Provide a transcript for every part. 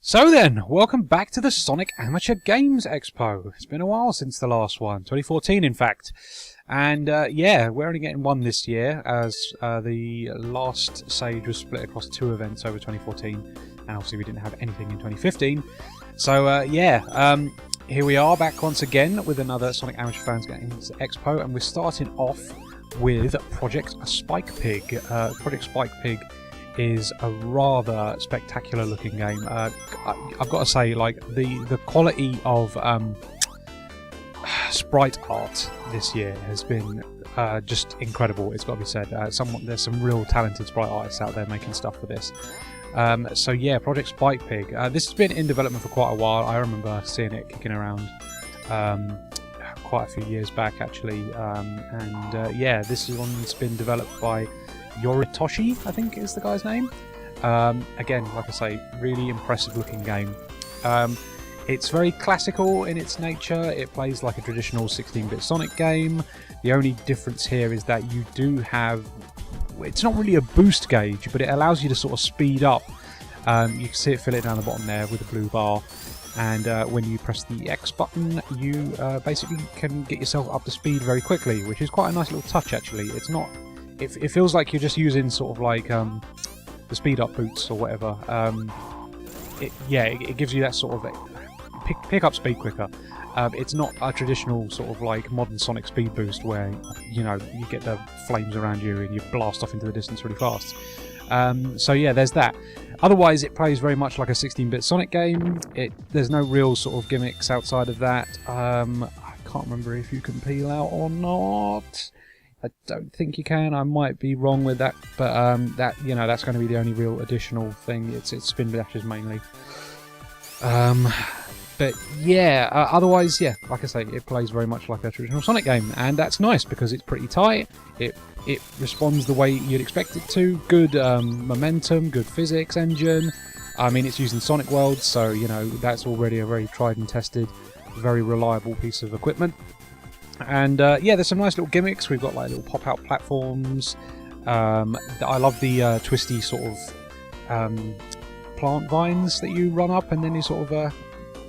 So then, welcome back to the Sonic Amateur Games Expo. It's been a while since the last one, 2014 in fact. And yeah, we're only getting one this year, as the last Sage was split across two events over 2014, and obviously we didn't have anything in 2015. So yeah, here we are back once again with another Sonic Amateur Fans Games Expo, and we're starting off with Project Spikepig. Project Spikepig is a rather spectacular looking game. I've got to say, like, the quality of sprite art this year has been just incredible. It's got to be said. There's some real talented sprite artists out there making stuff for this. So yeah, Project Spikepig. This has been in development for quite a while. I remember seeing it kicking around quite a few years back actually. Yeah, this one's been developed by Yoritoshi, I think is the guy's name. Again, like I say, really impressive looking game. It's very classical in its nature. It plays like a traditional 16-bit Sonic game. The only difference here is that you do have... It's not really a boost gauge, but it allows you to sort of speed up. You can see it fill it down the bottom there with a blue bar. And when you press the X button, you basically can get yourself up to speed very quickly, which is quite a nice little touch actually. It's not... It feels like you're just using sort of like the speed up boots or whatever. It gives you that sort of pick up speed quicker. It's not a traditional sort of like modern Sonic speed boost where, you know, you get the flames around you and you blast off into the distance really fast. So yeah, there's that. Otherwise, it plays very much like a 16-bit Sonic game. There's no real sort of gimmicks outside of that. I can't remember if you can peel out or not. I don't think you can. I might be wrong with that, but that's going to be the only real additional thing. It's spin dashes mainly. But yeah, otherwise, yeah, like I say, it plays very much like a traditional Sonic game, and that's nice because it's pretty tight. It responds the way you'd expect it to. Good momentum, good physics engine. I mean, it's using Sonic World, so you know that's already a very tried and tested, very reliable piece of equipment. And yeah, there's some nice little gimmicks. We've got like little pop-out platforms. I love the twisty sort of plant vines that you run up and then you sort of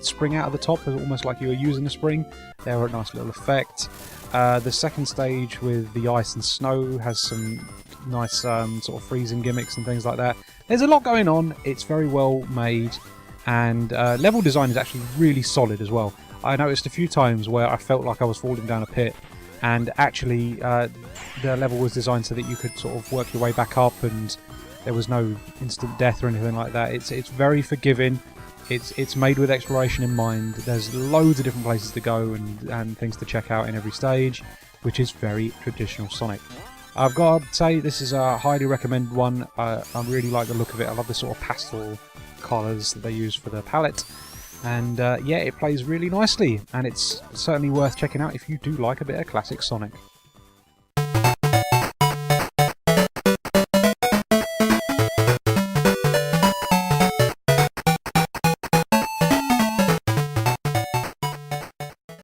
spring out of the top, almost like you were using a spring. They're a nice little effect. The second stage with the ice and snow has some nice sort of freezing gimmicks and things like that. There's a lot going on. It's very well made, and level design is actually really solid as well. I noticed a few times where I felt like I was falling down a pit, and actually the level was designed so that you could sort of work your way back up and there was no instant death or anything like that. It's very forgiving. It's made with exploration in mind. There's loads of different places to go and things to check out in every stage, which is very traditional Sonic. I've got to say, this is a highly recommended one. I really like the look of it. I love the sort of pastel colours that they use for the palette. And yeah, it plays really nicely, and it's certainly worth checking out if you do like a bit of classic Sonic.